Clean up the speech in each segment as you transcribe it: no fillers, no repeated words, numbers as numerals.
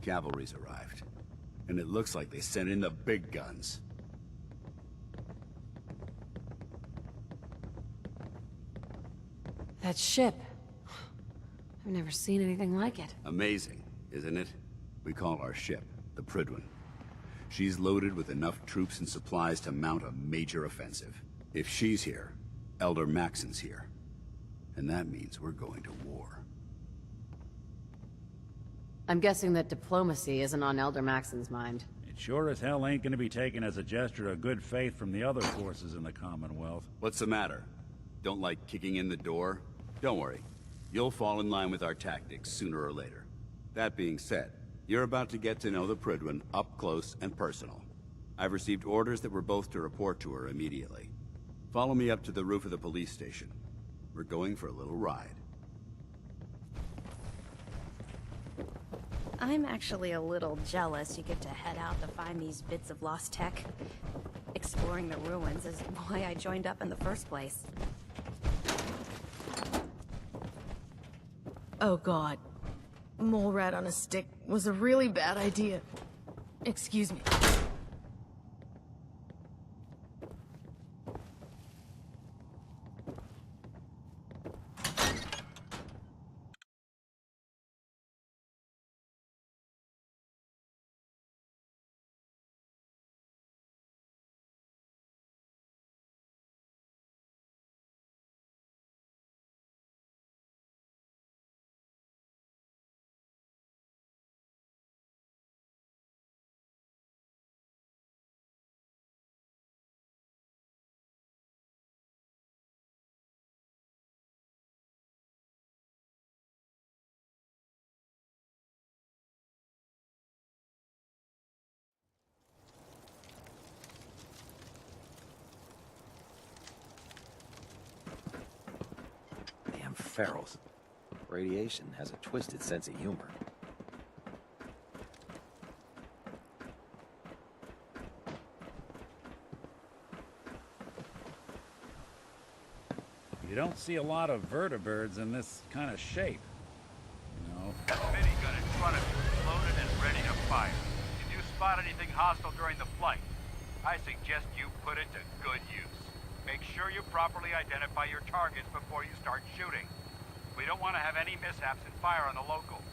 Cavalry's arrived. And it looks like they sent in the big guns. That ship. I've never seen anything like it. Amazing, isn't it? We call our ship the Prydwen. She's loaded with enough troops and supplies to mount a major offensive. If she's here, Elder Maxon's here. And that means we're going to war. I'm guessing that diplomacy isn't on Elder Maxon's mind. It sure as hell ain't gonna be taken as a gesture of good faith from the other forces in the Commonwealth. What's the matter? Don't like kicking in the door? Don't worry. You'll fall in line with our tactics sooner or later. That being said, you're about to get to know the Prydwen up close and personal. I've received orders that we're both to report to her immediately. Follow me up to the roof of the police station. We're going for a little ride. I'm actually a little jealous you get to head out to find these bits of lost tech. Exploring the ruins is why I joined up in the first place. Oh god. Mole rat on a stick was a really bad idea. Excuse me. Damn ferals. Radiation has a twisted sense of humor. You don't see a lot of vertibirds in this kind of shape. You know? That minigun in front of you is loaded and ready to fire. If you spot anything hostile during the flight, I suggest you put it to good use. Make sure you properly identify your targets before you start shooting. We don't want to have any mishaps and fire on the locals.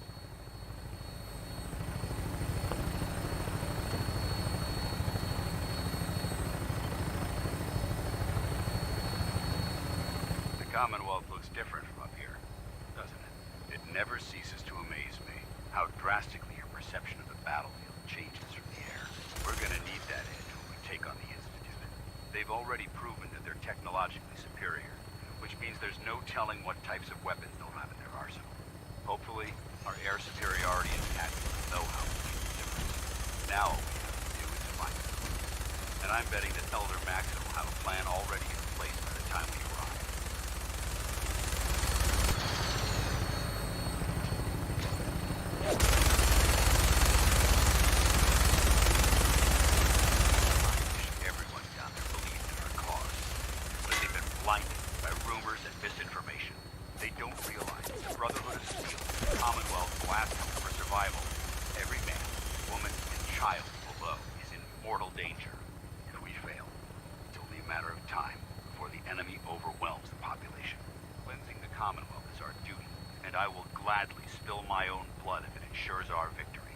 The Commonwealth looks different from up here, doesn't it? It never ceases to amaze me how drastically your perception of the battlefield changes from the air. We're gonna need that edge when we take on the Institute. They've already proven that they're technologically superior, which means there's no telling what types of weapons they'll have in their arsenal. Hopefully, our air superiority and tactical know-how will make the difference. Now all we have to do is find them. And I'm betting that Elder Maxon will have a plan already in place by the time we arrive. Everyone down there believes in our cause, but they've been blinded by rumors and misinformation. They don't realize the Brotherhood of Steel, the Commonwealth's last hope for survival. Every man, woman, and child below is in mortal danger. If we fail, it's only a matter of time before the enemy overwhelms the population. Cleansing the Commonwealth is our duty, and I will gladly spill my own blood if it ensures our victory.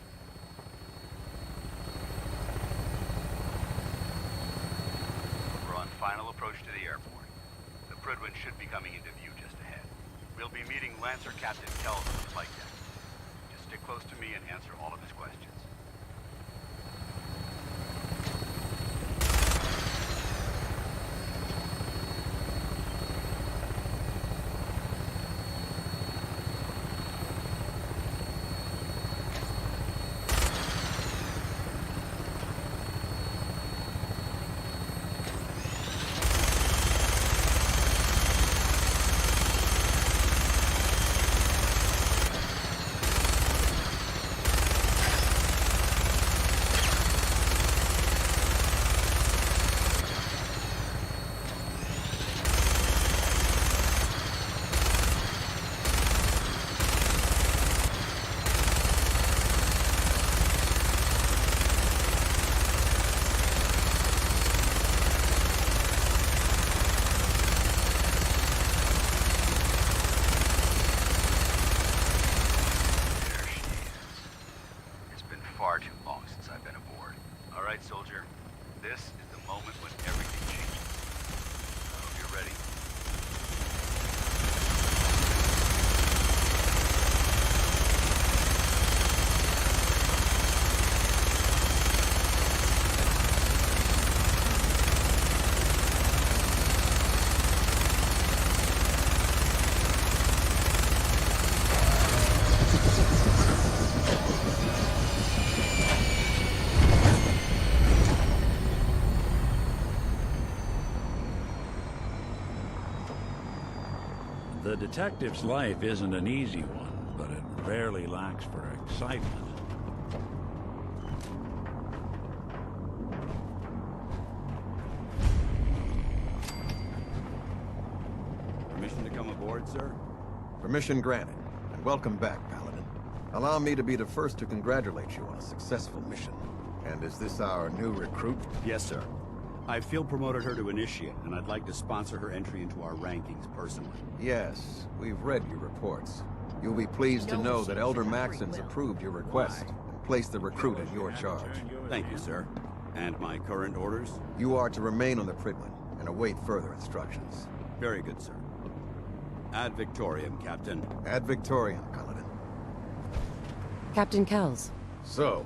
We're on final approach to the airport. The Prydwen should be coming into view just ahead. We'll be meeting Lancer Captain Kelvin on the flight deck. Just stick close to me and answer all of his questions. far too long since I've been aboard. All right, soldier. This is the moment when everything changes. I hope you're ready. The detective's life isn't an easy one, but it rarely lacks for excitement. Permission to come aboard, sir? Permission granted, and welcome back, Paladin. Allow me to be the first to congratulate you on a successful mission. And is this our new recruit? Yes, sir. I feel promoted her to initiate, and I'd like to sponsor her entry into our rankings personally. Yes, we've read your reports. You'll be pleased to know that Elder Maxon's approved your request and placed the recruit in your charge. Thank you, sir. And my current orders? You are to remain on the Prydwen and await further instructions. Very good, sir. Ad Victoriam, Captain. Ad Victoriam, Paladin. Captain Kells. So,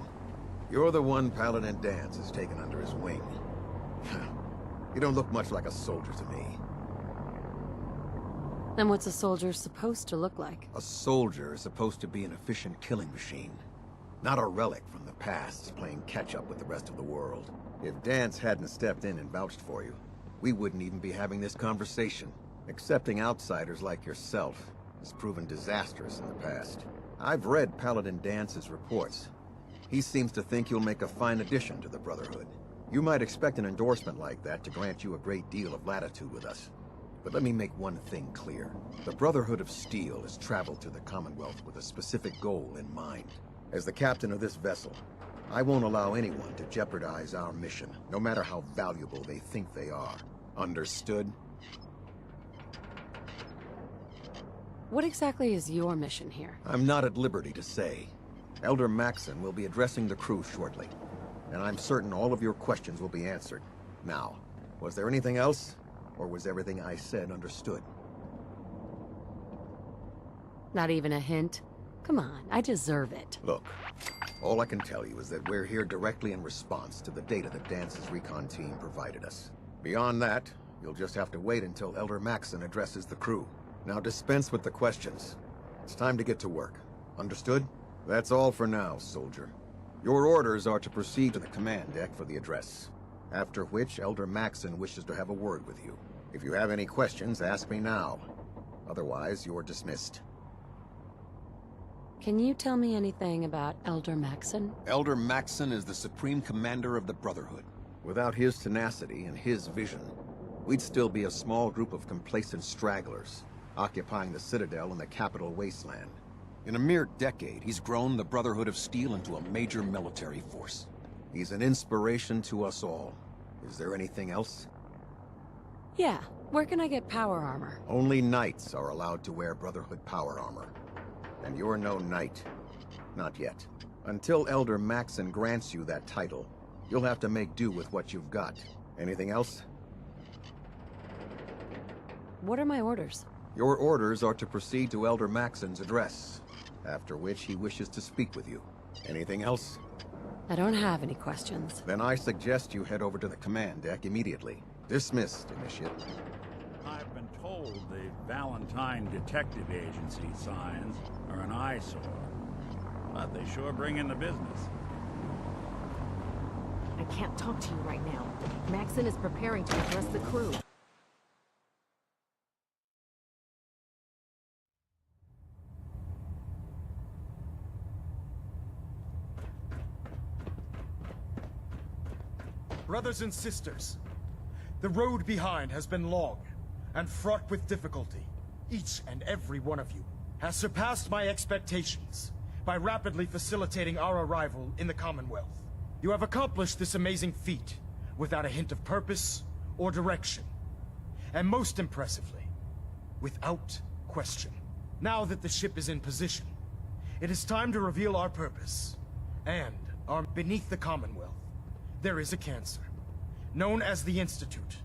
you're the one Paladin Danse has taken under his wing. You don't look much like a soldier to me. Then what's a soldier supposed to look like? A soldier is supposed to be an efficient killing machine. Not a relic from the past, playing catch-up with the rest of the world. If Danse hadn't stepped in and vouched for you, we wouldn't even be having this conversation. Accepting outsiders like yourself has proven disastrous in the past. I've read Paladin Dance's reports. He seems to think you'll make a fine addition to the Brotherhood. You might expect an endorsement like that to grant you a great deal of latitude with us. But let me make one thing clear. The Brotherhood of Steel has traveled to the Commonwealth with a specific goal in mind. As the captain of this vessel, I won't allow anyone to jeopardize our mission, no matter how valuable they think they are. Understood? What exactly is your mission here? I'm not at liberty to say. Elder Maxon will be addressing the crew shortly, and I'm certain all of your questions will be answered. Now, was there anything else? Or was everything I said understood? Not even a hint? Come on, I deserve it. Look, all I can tell you is that we're here directly in response to the data that Dance's recon team provided us. Beyond that, you'll just have to wait until Elder Maxon addresses the crew. Now dispense with the questions. It's time to get to work. Understood? That's all for now, soldier. Your orders are to proceed to the command deck for the address. After which, Elder Maxon wishes to have a word with you. If you have any questions, ask me now. Otherwise, you're dismissed. Can you tell me anything about Elder Maxon? Elder Maxon is the Supreme Commander of the Brotherhood. Without his tenacity and his vision, we'd still be a small group of complacent stragglers, occupying the Citadel in the capital wasteland. In a mere decade, he's grown the Brotherhood of Steel into a major military force. He's an inspiration to us all. Is there anything else? Yeah, where can I get power armor? Only knights are allowed to wear Brotherhood power armor. And you're no knight. Not yet. Until Elder Maxon grants you that title, you'll have to make do with what you've got. Anything else? What are my orders? Your orders are to proceed to Elder Maxon's address, after which he wishes to speak with you. Anything else? I don't have any questions. Then I suggest you head over to the command deck immediately. Dismissed, Initiate. I've been told the Valentine Detective Agency signs are an eyesore, but they sure bring in the business. I can't talk to you right now. Maxon is preparing to address the crew. Brothers and sisters, the road behind has been long and fraught with difficulty. Each and every one of you has surpassed my expectations by rapidly facilitating our arrival in the Commonwealth. You have accomplished this amazing feat without a hint of purpose or direction. And most impressively, without question. Now that the ship is in position, it is time to reveal our purpose and are beneath the Commonwealth. There is a cancer, known as the Institute.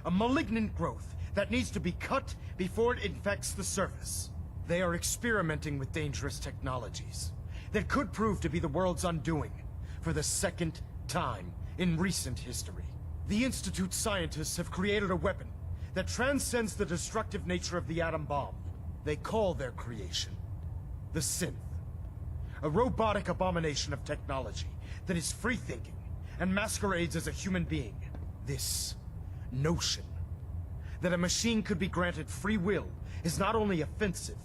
A malignant growth that needs to be cut before it infects the surface. They are experimenting with dangerous technologies that could prove to be the world's undoing for the second time in recent history. The Institute scientists have created a weapon that transcends the destructive nature of the atom bomb. They call their creation the Synth. A robotic abomination of technology that is free-thinking and masquerades as a human being. This notion that a machine could be granted free will is not only offensive,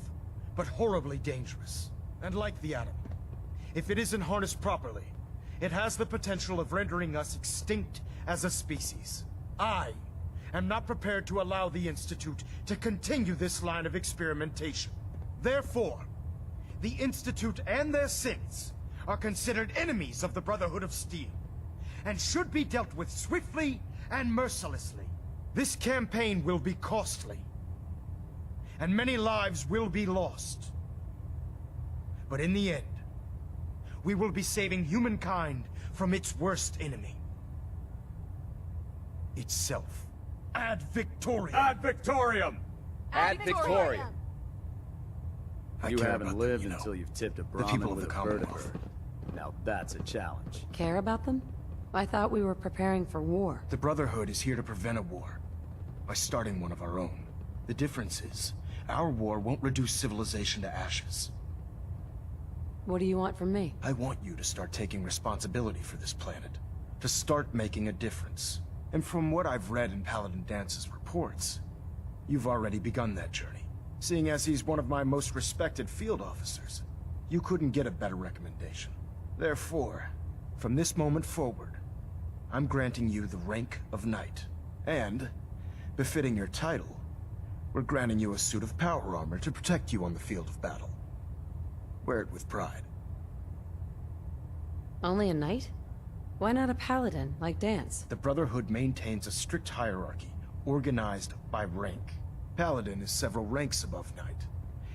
but horribly dangerous. And like the atom, if it isn't harnessed properly, it has the potential of rendering us extinct as a species. I am not prepared to allow the Institute to continue this line of experimentation. Therefore, the Institute and their synths are considered enemies of the Brotherhood of Steel, and should be dealt with swiftly and mercilessly. This campaign will be costly, and many lives will be lost. But in the end, we will be saving humankind from its worst enemy. Itself. Ad Victoriam! Ad Victoriam! Ad Victoriam! You haven't lived until you've tipped a Brahmin people of with the a Commonwealth. vertibird. Now that's a challenge. Care about them? I thought we were preparing for war. The Brotherhood is here to prevent a war by starting one of our own. The difference is, our war won't reduce civilization to ashes. What do you want from me? I want you to start taking responsibility for this planet. To start making a difference. And from what I've read in Paladin Dance's reports, you've already begun that journey. Seeing as he's one of my most respected field officers, you couldn't get a better recommendation. Therefore, from this moment forward, I'm granting you the rank of Knight. And, befitting your title, we're granting you a suit of power armor to protect you on the field of battle. Wear it with pride. Only a knight? Why not a paladin, like Dance? The Brotherhood maintains a strict hierarchy, organized by rank. Paladin is several ranks above Knight,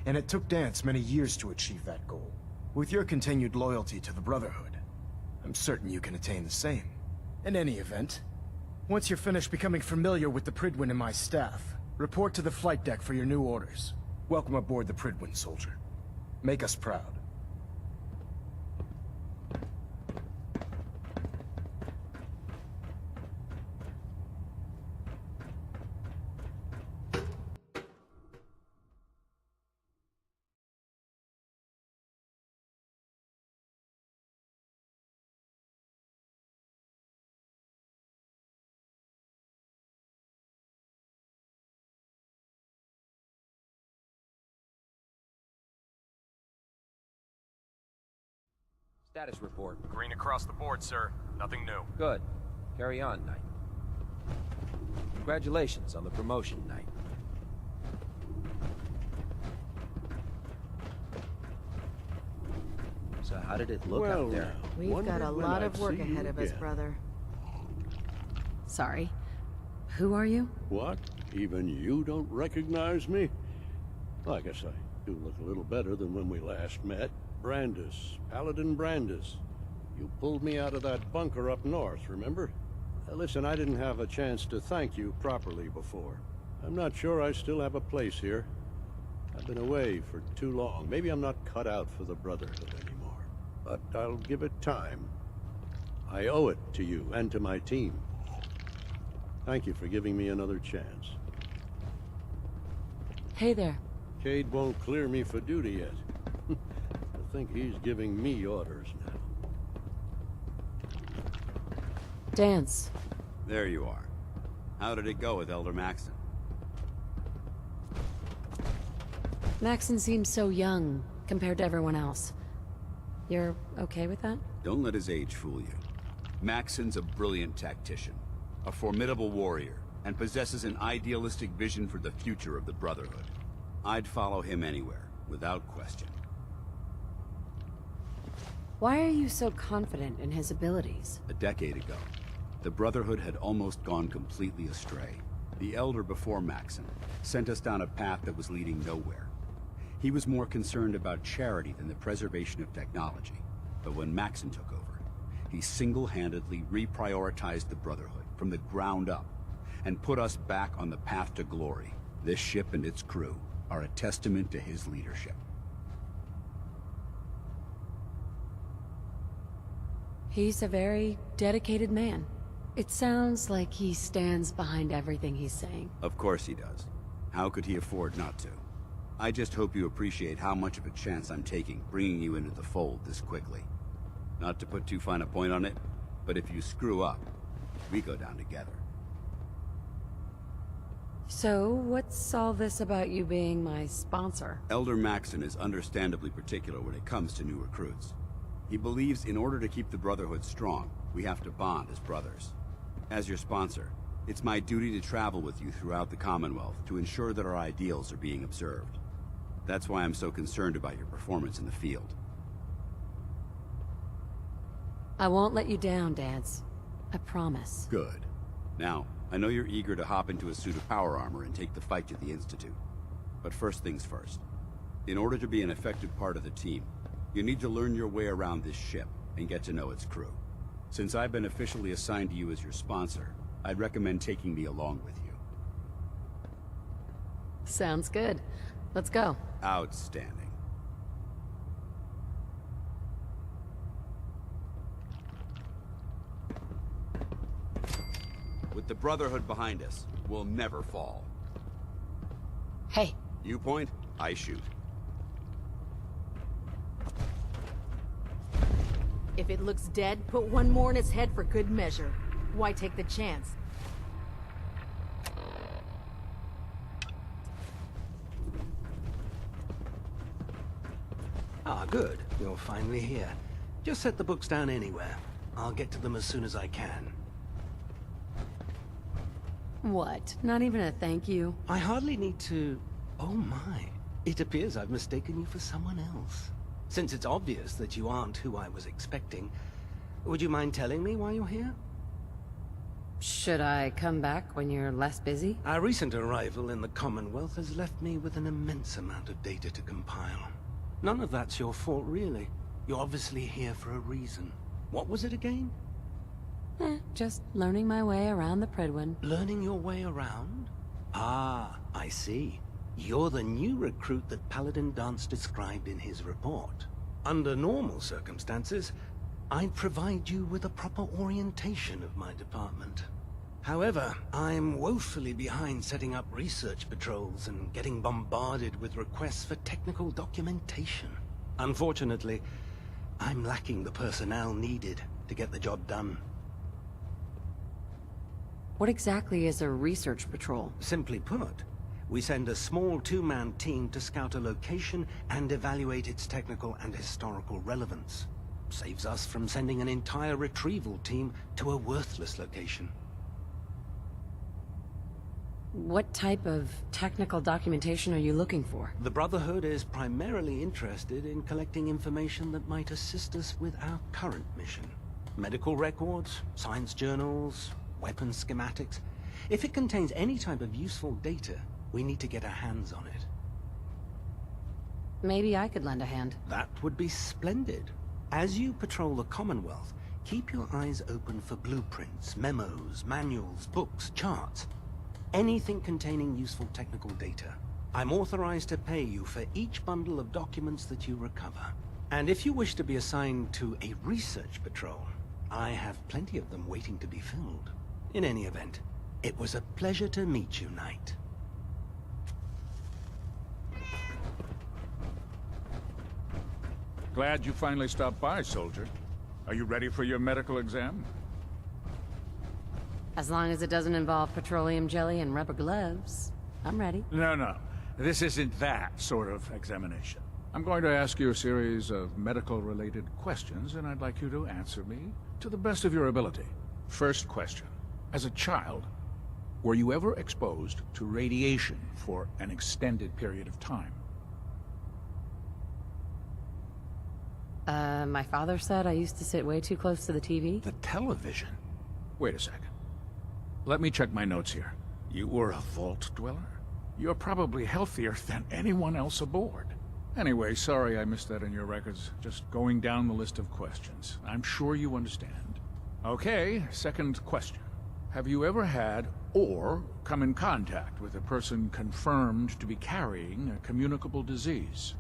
and it took Dance many years to achieve that goal. With your continued loyalty to the Brotherhood, I'm certain you can attain the same. In any event, once you're finished becoming familiar with the Prydwen and my staff, report to the flight deck for your new orders. Welcome aboard the Prydwen, soldier. Make us proud. Status report. Green across the board, sir. Nothing new. Good. Carry on, Knight. Congratulations on the promotion, Knight. So how did it look out there? We've got a lot of work ahead of us, brother. Sorry. Who are you? What? Even you don't recognize me? I guess I do look a little better than when we last met. Brandis, Paladin Brandis. You pulled me out of that bunker up north, remember? Listen, I didn't have a chance to thank you properly before. I'm not sure I still have a place here. I've been away for too long. Maybe I'm not cut out for the Brotherhood anymore. But I'll give it time. I owe it to you and to my team. Thank you for giving me another chance. Hey there. Cade won't clear me for duty yet. I think he's giving me orders now. Dance. There you are. How did it go with Elder Maxon? Maxon seems so young compared to everyone else. You're okay with that? Don't let his age fool you. Maxon's a brilliant tactician, a formidable warrior, and possesses an idealistic vision for the future of the Brotherhood. I'd follow him anywhere, without question. Why are you so confident in his abilities? A decade ago, the Brotherhood had almost gone completely astray. The Elder before Maxon sent us down a path that was leading nowhere. He was more concerned about charity than the preservation of technology. But when Maxon took over, He single-handedly reprioritized the Brotherhood from the ground up and put us back on the path to glory. This ship and its crew are a testament to his leadership. He's a very dedicated man. It sounds like he stands behind everything he's saying. Of course he does. How could he afford not to? I just hope you appreciate how much of a chance I'm taking bringing you into the fold this quickly. Not to put too fine a point on it, but if you screw up, we go down together. So, what's all this about you being my sponsor? Elder Maxson is understandably particular when it comes to new recruits. He believes in order to keep the Brotherhood strong, we have to bond as brothers. As your sponsor, it's my duty to travel with you throughout the Commonwealth to ensure that our ideals are being observed. That's why I'm so concerned about your performance in the field. I won't let you down, Dance. I promise. Good. Now, I know you're eager to hop into a suit of power armor and take the fight to the Institute. But first things first. In order to be an effective part of the team, you need to learn your way around this ship and get to know its crew. Since I've been officially assigned to you as your sponsor, I'd recommend taking me along with you. Sounds good. Let's go. Outstanding. With the Brotherhood behind us, we'll never fall. Hey. You point, I shoot. If it looks dead, put one more in its head for good measure. Why take the chance? Ah, good. You're finally here. Just set the books down anywhere. I'll get to them as soon as I can. What? Not even a thank you? I hardly need to... Oh my. It appears I've mistaken you for someone else. Since it's obvious that you aren't who I was expecting, would you mind telling me why you're here? Should I come back when you're less busy? Our recent arrival in the Commonwealth has left me with an immense amount of data to compile. None of that's your fault, really. You're obviously here for a reason. What was it again? Just learning my way around the Prydwen. Learning your way around? Ah, I see. You're the new recruit that Paladin Danse described in his report. Under normal circumstances, I'd provide you with a proper orientation of my department. However, I'm woefully behind setting up research patrols and getting bombarded with requests for technical documentation. Unfortunately, I'm lacking the personnel needed to get the job done. What exactly is a research patrol? Simply put, we send a small two-man team to scout a location and evaluate its technical and historical relevance. Saves us from sending an entire retrieval team to a worthless location. What type of technical documentation are you looking for? The Brotherhood is primarily interested in collecting information that might assist us with our current mission. Medical records, science journals, weapons schematics. If it contains any type of useful data, we need to get our hands on it. Maybe I could lend a hand. That would be splendid. As you patrol the Commonwealth, keep your eyes open for blueprints, memos, manuals, books, charts. Anything containing useful technical data. I'm authorized to pay you for each bundle of documents that you recover. And if you wish to be assigned to a research patrol, I have plenty of them waiting to be filled. In any event, it was a pleasure to meet you, Knight. Glad you finally stopped by, soldier. Are you ready for your medical exam? As long as it doesn't involve petroleum jelly and rubber gloves, I'm ready. No. This isn't that sort of examination. I'm going to ask you a series of medical-related questions, and I'd like you to answer me to the best of your ability. First question. As a child, were you ever exposed to radiation for an extended period of time? My father said I used to sit way too close to the TV. The television? Wait a second. Let me check my notes here. You were a vault dweller? You're probably healthier than anyone else aboard. Anyway, sorry I missed that in your records. Just going down the list of questions. I'm sure you understand. Okay, second question. Have you ever had or come in contact with a person confirmed to be carrying a communicable disease?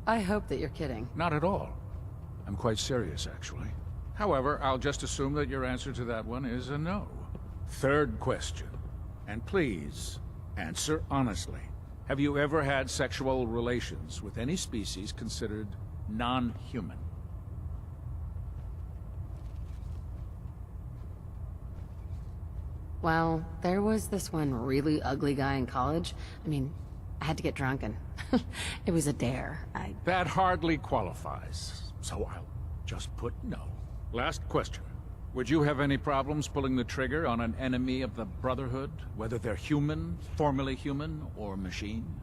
I hope that you're kidding. Not at all. I'm quite serious, actually. However, I'll just assume that your answer to that one is a no. Third question. And please, answer honestly. Have you ever had sexual relations with any species considered non-human? Well, there was this one really ugly guy in college. I mean, I had to get drunk and it was a dare. That hardly qualifies, so I'll just put no. Last question. Would you have any problems pulling the trigger on an enemy of the Brotherhood, whether they're human, formerly human, or machine?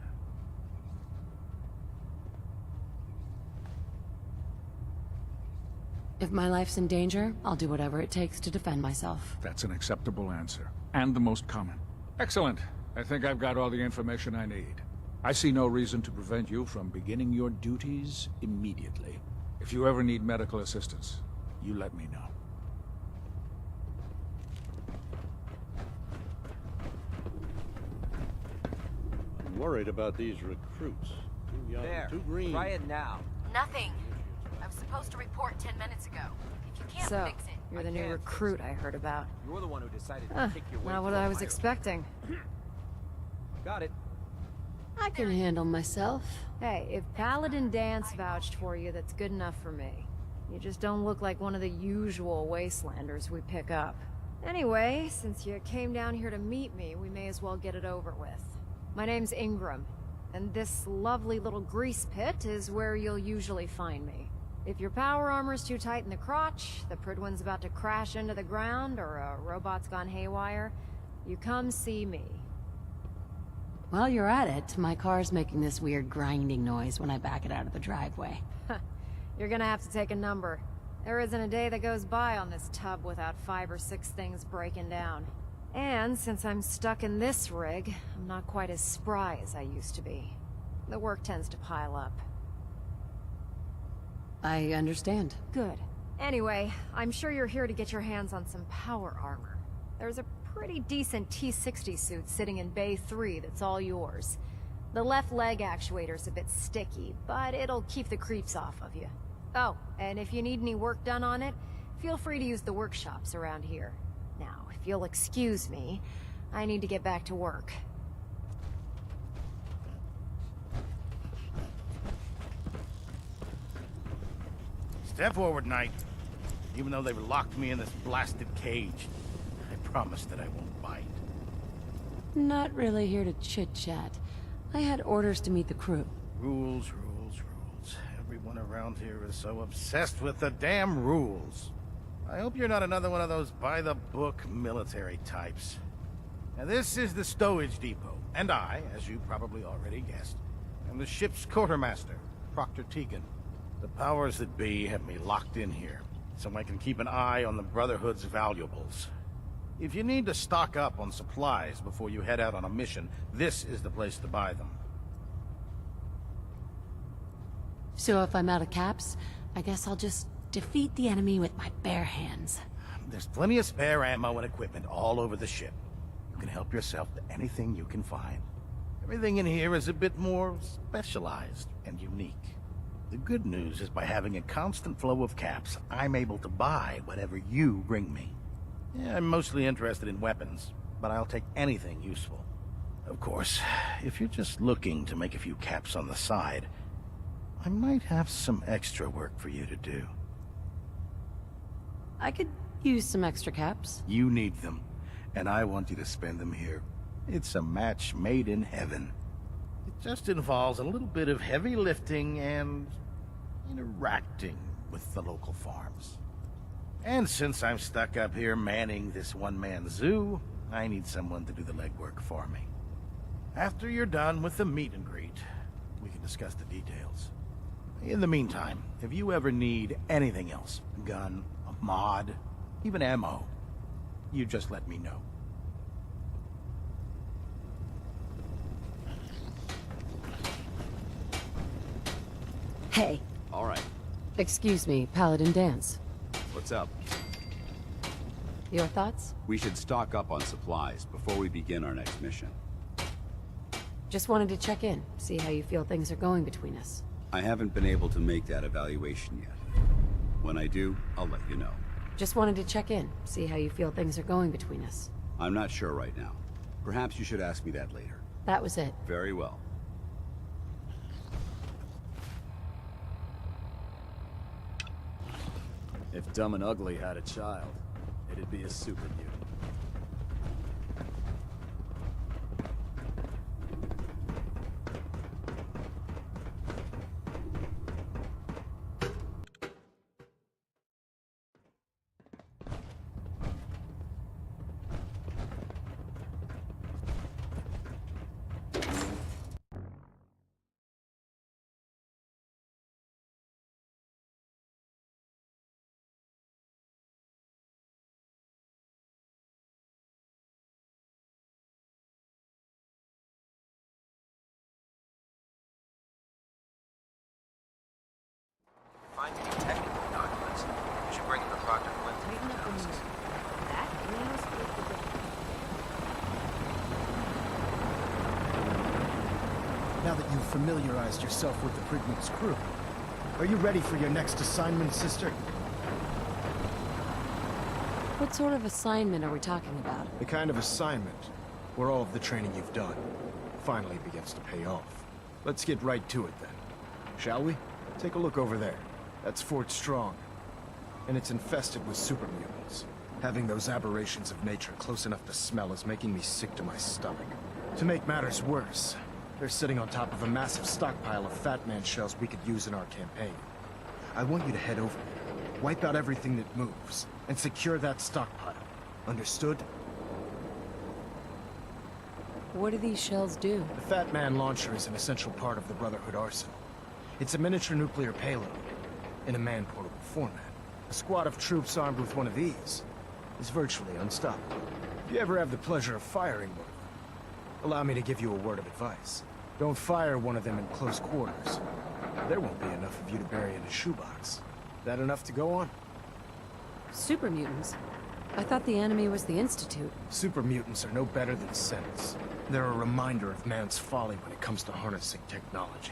If my life's in danger, I'll do whatever it takes to defend myself. That's an acceptable answer, and the most common. Excellent. I think I've got all the information I need. I see no reason to prevent you from beginning your duties immediately. If you ever need medical assistance, you let me know. I'm worried about these recruits. Too young, There, too green. try it now. Nothing. I was supposed to report 10 minutes ago. If you can't So, fix it... you're the new recruit I heard about. You're the one who decided to kick your way Not what through I was Ohio. expecting. Got it. I can handle myself. Hey, if Paladin Dance vouched for you, that's good enough for me. You just don't look like one of the usual wastelanders we pick up. Anyway, since you came down here to meet me, we may as well get it over with. My name's Ingram, and this lovely little grease pit is where you'll usually find me. If your power armor's too tight in the crotch, the Pridwen's about to crash into the ground, or a robot's gone haywire, you come see me. While you're at it, my car's making this weird grinding noise when I back it out of the driveway. You're gonna have to take a number. There isn't a day that goes by on this tub without 5 or 6 things breaking down. And since I'm stuck in this rig, I'm not quite as spry as I used to be. The work tends to pile up. I understand. Good. Anyway, I'm sure you're here to get your hands on some power armor. There's a pretty decent T-60 suit sitting in Bay 3 that's all yours. The left leg actuator's a bit sticky, but it'll keep the creeps off of you. Oh, and if you need any work done on it, feel free to use the workshops around here. Now, if you'll excuse me, I need to get back to work. Step forward, Knight. Even though they've locked me in this blasted cage, I promise that I won't bite. Not really here to chit-chat. I had orders to meet the crew. Rules, rules, rules. Everyone around here is so obsessed with the damn rules. I hope you're not another one of those by-the-book military types. Now, this is the stowage depot, and I, as you probably already guessed, am the ship's quartermaster, Proctor Tegan. The powers that be have me locked in here, so I can keep an eye on the Brotherhood's valuables. If you need to stock up on supplies before you head out on a mission, this is the place to buy them. So if I'm out of caps, I guess I'll just defeat the enemy with my bare hands. There's plenty of spare ammo and equipment all over the ship. You can help yourself to anything you can find. Everything in here is a bit more specialized and unique. The good news is by having a constant flow of caps, I'm able to buy whatever you bring me. Yeah, I'm mostly interested in weapons, but I'll take anything useful. Of course, if you're just looking to make a few caps on the side, I might have some extra work for you to do. I could use some extra caps. You need them, and I want you to spend them here. It's a match made in heaven. It just involves a little bit of heavy lifting and interacting with the local farms. And since I'm stuck up here manning this one-man zoo, I need someone to do the legwork for me. After you're done with the meet and greet, we can discuss the details. In the meantime, if you ever need anything else, a gun, a mod, even ammo, you just let me know. Hey. All right. Excuse me, Paladin Dance. What's up? Your thoughts? We should stock up on supplies before we begin our next mission. Just wanted to check in, see how you feel things are going between us. I haven't been able to make that evaluation yet. When I do, I'll let you know. Just wanted to check in, see how you feel things are going between us. I'm not sure right now. Perhaps you should ask me that later. That was it. Very well. If Dumb and Ugly had a child, it'd be a super mutant. Find any technical documents. You should bring them to Proctor Clinton. Now that you've familiarized yourself with the Pridman's crew, are you ready for your next assignment, sister? What sort of assignment are we talking about? The kind of assignment where all of the training you've done finally begins to pay off. Let's get right to it then, shall we? Take a look over there. That's Fort Strong, and it's infested with super mutants. Having those aberrations of nature close enough to smell is making me sick to my stomach. To make matters worse, they're sitting on top of a massive stockpile of Fat Man shells we could use in our campaign. I want you to head over there, wipe out everything that moves, and secure that stockpile. Understood? What do these shells do? The Fat Man launcher is an essential part of the Brotherhood arsenal. It's a miniature nuclear payload, in a man-portable format. A squad of troops armed with one of these is virtually unstoppable. If you ever have the pleasure of firing one of them, allow me to give you a word of advice. Don't fire one of them in close quarters. There won't be enough of you to bury in a shoebox. That enough to go on? Super mutants? I thought the enemy was the Institute. Super mutants are no better than Senates. They're a reminder of man's folly when it comes to harnessing technology.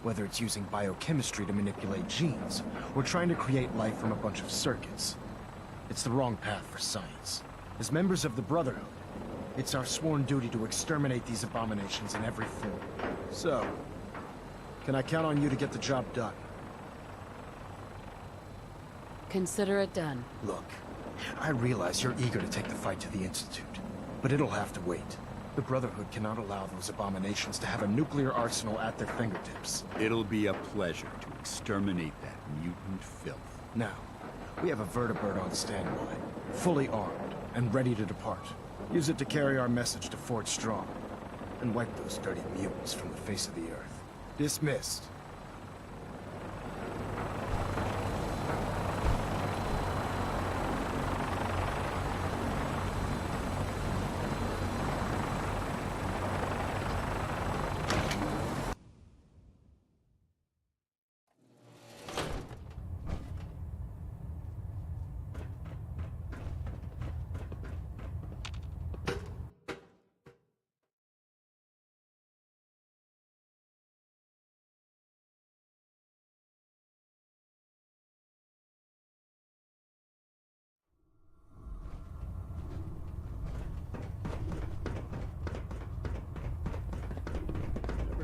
Whether it's using biochemistry to manipulate genes, or trying to create life from a bunch of circuits. It's the wrong path for science. As members of the Brotherhood, it's our sworn duty to exterminate these abominations in every form. So, can I count on you to get the job done? Consider it done. Look, I realize you're eager to take the fight to the Institute, but it'll have to wait. The Brotherhood cannot allow those abominations to have a nuclear arsenal at their fingertips. It'll be a pleasure to exterminate that mutant filth. Now, we have a vertibird on standby, fully armed, and ready to depart. Use it to carry our message to Fort Strong, and wipe those dirty mutants from the face of the earth. Dismissed.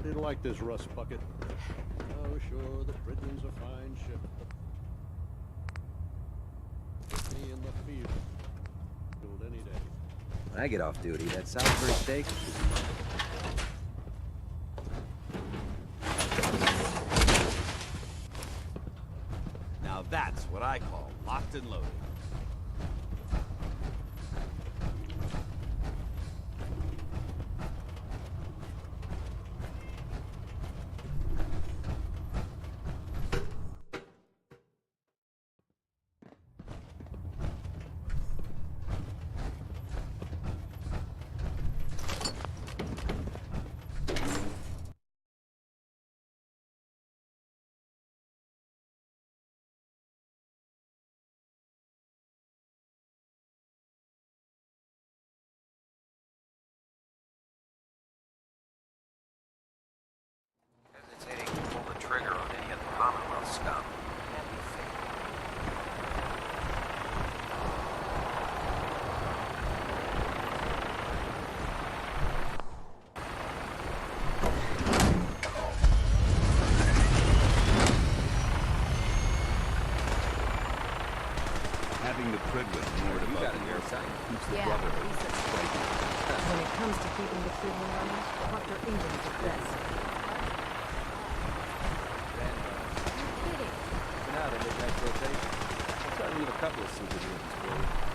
Didn't like this rust bucket. Oh, sure, the Pridman's a fine ship. Put me in the field. Build any day. When I get off duty, that Salisbury steak. Now that's what I call locked and loaded. Prydwen moored above the air site. Keeps the Brotherhood from striking. When it comes to keeping the Prydwen running, Dr. Ingram's the best. Now they make next rotation. I'll try to leave a couple of supervisions for you.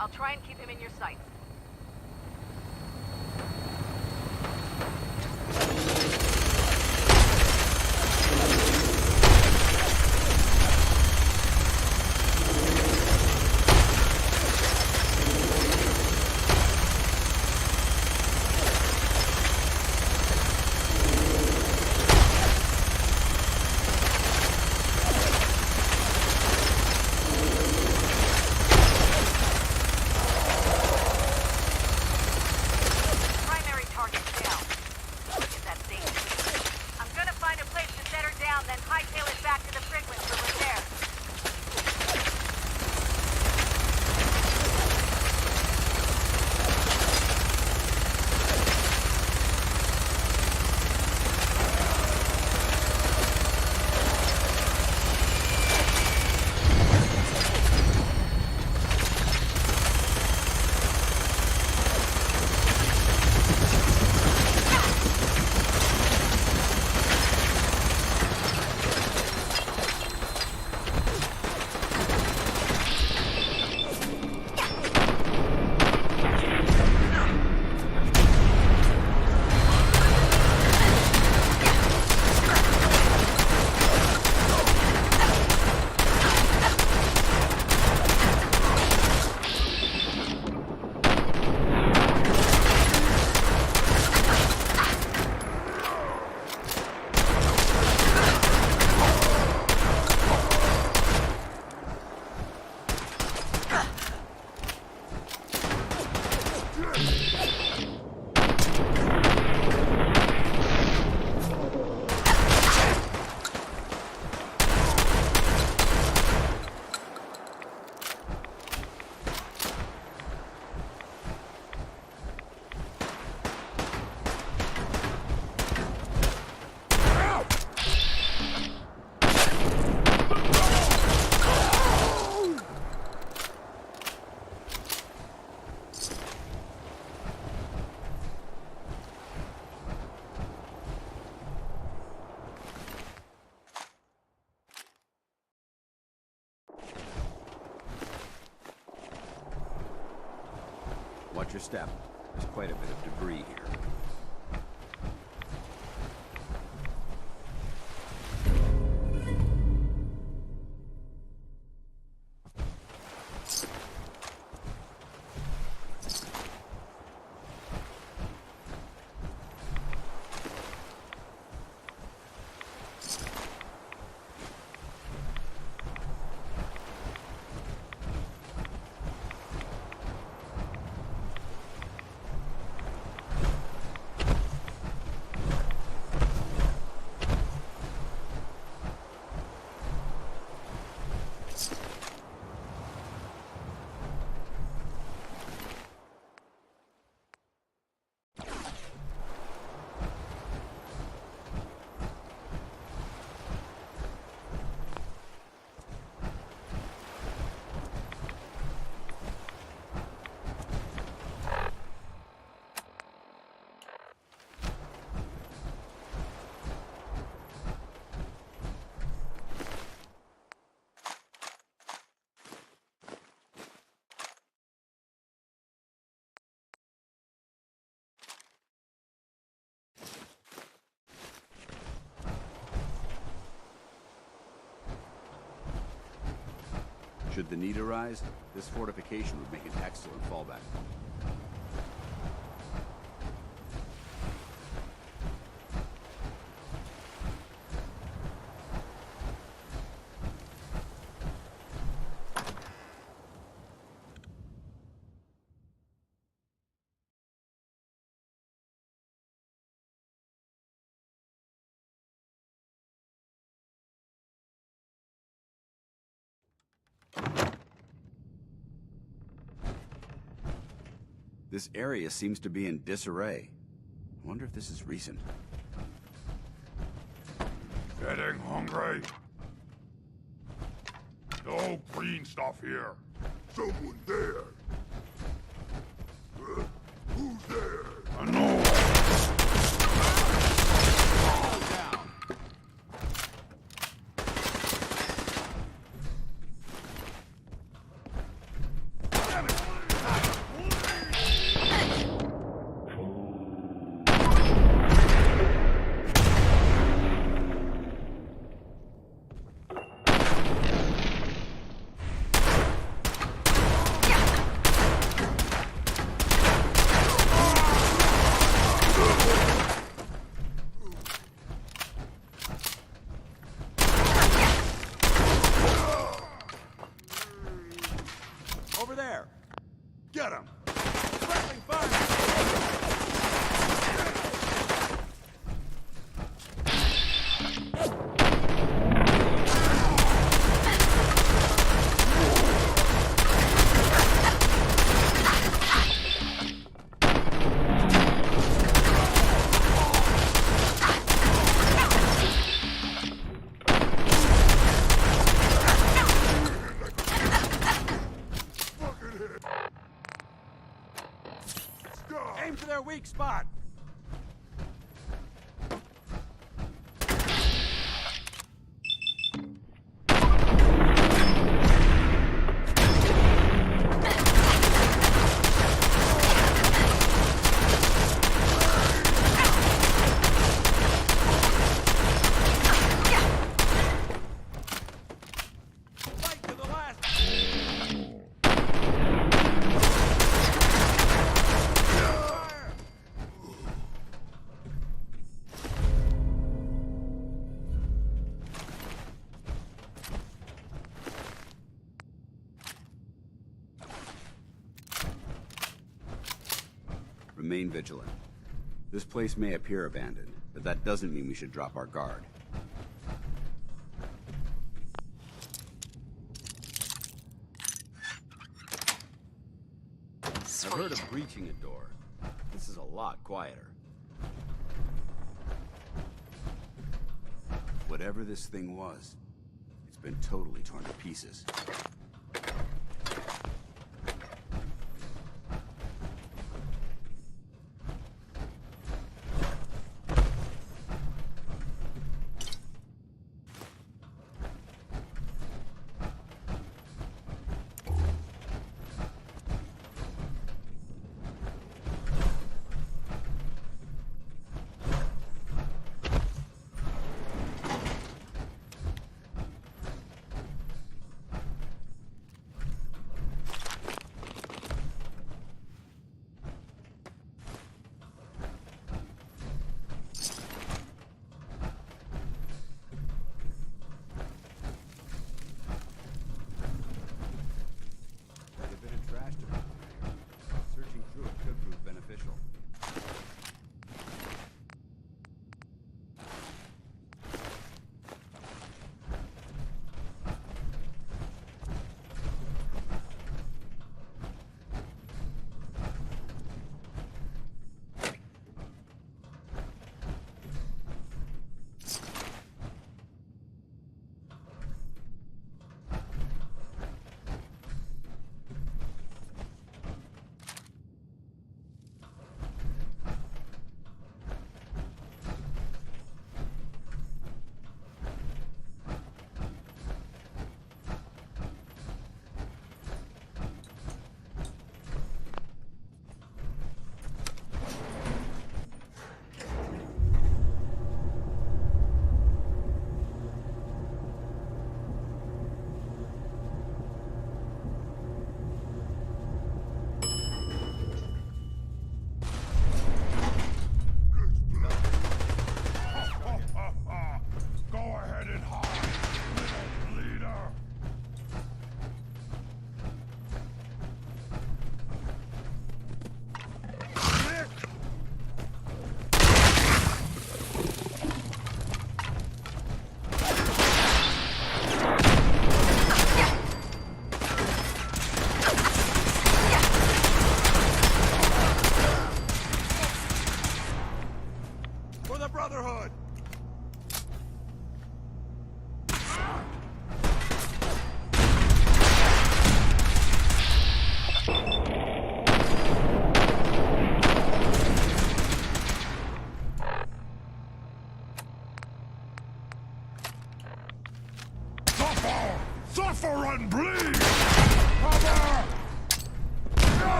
I'll try and keep him in your sights. Watch your step. There's quite a bit of debris here. Should the need arise, this fortification would make an excellent fallback. This area seems to be in disarray. I wonder if this is recent. Getting hungry? No green stuff here. Someone there. Who's there? I know. Over there! Get him! Aim for their weak spot! Remain vigilant. This place may appear abandoned, but that doesn't mean we should drop our guard. I've heard of breaching a door. This is a lot quieter. Whatever this thing was, it's been totally torn to pieces.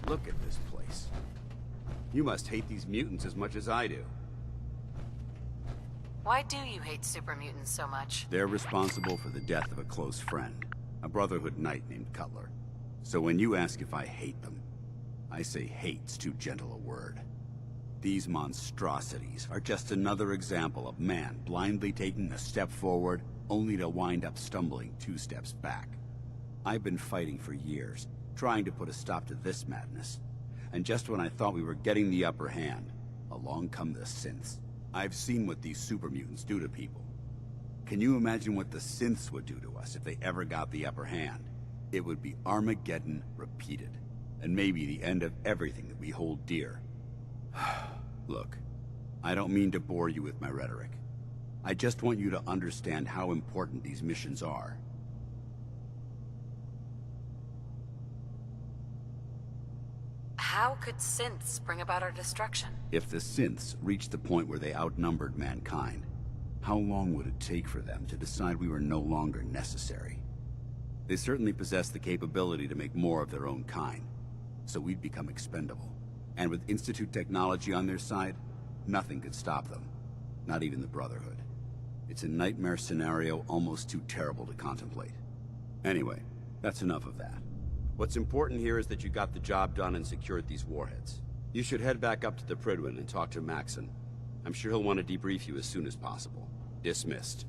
Look at this place. You must hate these mutants as much as I do. Why do you hate super mutants so much? They're responsible for the death of a close friend, a Brotherhood knight named Cutler. So when you ask if I hate them, I say hate's too gentle a word. These monstrosities are just another example of man blindly taking a step forward, only to wind up stumbling 2 steps back. I've been fighting for years, trying to put a stop to this madness. And just when I thought we were getting the upper hand, along come the synths. I've seen what these super mutants do to people. Can you imagine what the synths would do to us if they ever got the upper hand? It would be Armageddon repeated, and maybe the end of everything that we hold dear. Look, I don't mean to bore you with my rhetoric. I just want you to understand how important these missions are. How could synths bring about our destruction? If the synths reached the point where they outnumbered mankind, how long would it take for them to decide we were no longer necessary? They certainly possess the capability to make more of their own kind, so we'd become expendable. And with Institute technology on their side, nothing could stop them. Not even the Brotherhood. It's a nightmare scenario almost too terrible to contemplate. Anyway, that's enough of that. What's important here is that you got the job done and secured these warheads. You should head back up to the Prydwen and talk to Maxson. I'm sure he'll want to debrief you as soon as possible. Dismissed.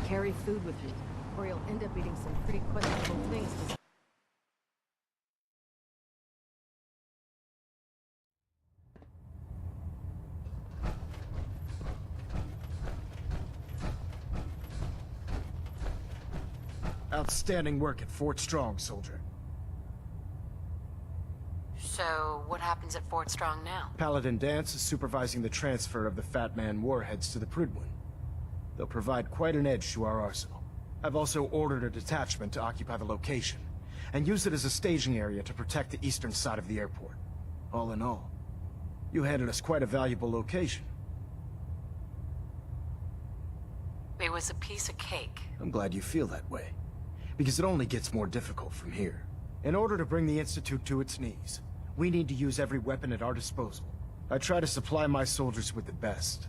carry food with you, or you'll end up eating some pretty questionable things. Outstanding work at Fort Strong, soldier. So, what happens at Fort Strong now? Paladin Danse is supervising the transfer of the Fat Man warheads to the Prydwen. They'll provide quite an edge to our arsenal. I've also ordered a detachment to occupy the location, and use it as a staging area to protect the eastern side of the airport. All in all, you handed us quite a valuable location. It was a piece of cake. I'm glad you feel that way, because it only gets more difficult from here. In order to bring the Institute to its knees, we need to use every weapon at our disposal. I try to supply my soldiers with the best.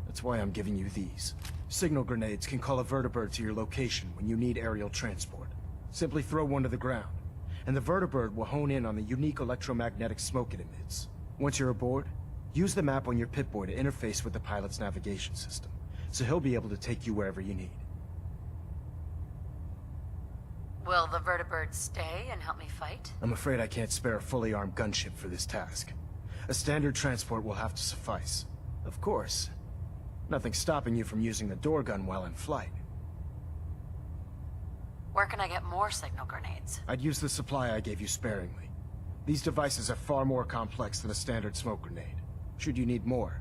That's why I'm giving you these. Signal grenades can call a vertibird to your location when you need aerial transport. Simply throw one to the ground, and the vertibird will hone in on the unique electromagnetic smoke it emits. Once you're aboard, use the map on your Pip-Boy to interface with the pilot's navigation system, so he'll be able to take you wherever you need. Will the vertibird stay and help me fight? I'm afraid I can't spare a fully armed gunship for this task. A standard transport will have to suffice. Of course, nothing's stopping you from using the door gun while in flight. Where can I get more signal grenades? I'd use the supply I gave you sparingly. These devices are far more complex than a standard smoke grenade. Should you need more,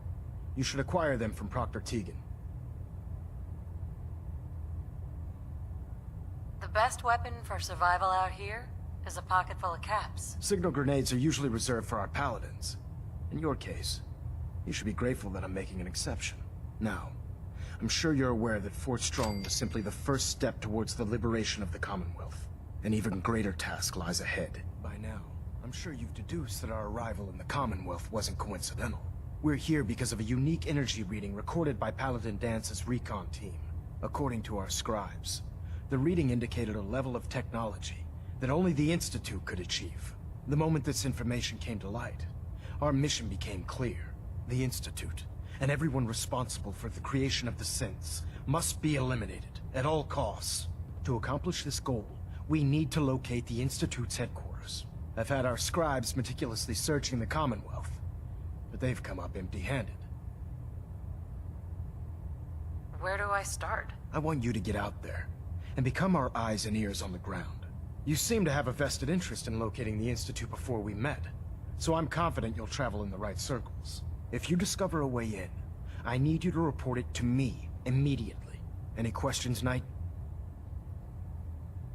you should acquire them from Proctor Tegan. The best weapon for survival out here is a pocket full of caps. Signal grenades are usually reserved for our paladins. In your case, you should be grateful that I'm making an exception. Now, I'm sure you're aware that Fort Strong was simply the first step towards the liberation of the Commonwealth. An even greater task lies ahead. By now, I'm sure you've deduced that our arrival in the Commonwealth wasn't coincidental. We're here because of a unique energy reading recorded by Paladin Dance's recon team. According to our scribes, the reading indicated a level of technology that only the Institute could achieve. The moment this information came to light, our mission became clear. The Institute, and everyone responsible for the creation of the synths, must be eliminated at all costs. To accomplish this goal, we need to locate the Institute's headquarters. I've had our scribes meticulously searching the Commonwealth, but they've come up empty-handed. Where do I start? I want you to get out there and become our eyes and ears on the ground. You seem to have a vested interest in locating the Institute before we met, so I'm confident you'll travel in the right circles. If you discover a way in, I need you to report it to me immediately. Any questions, Knight?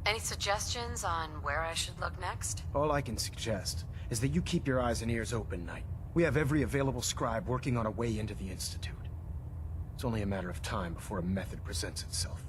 Any suggestions on where I should look next? All I can suggest is that you keep your eyes and ears open, Knight. We have every available scribe working on a way into the Institute. It's only a matter of time before a method presents itself.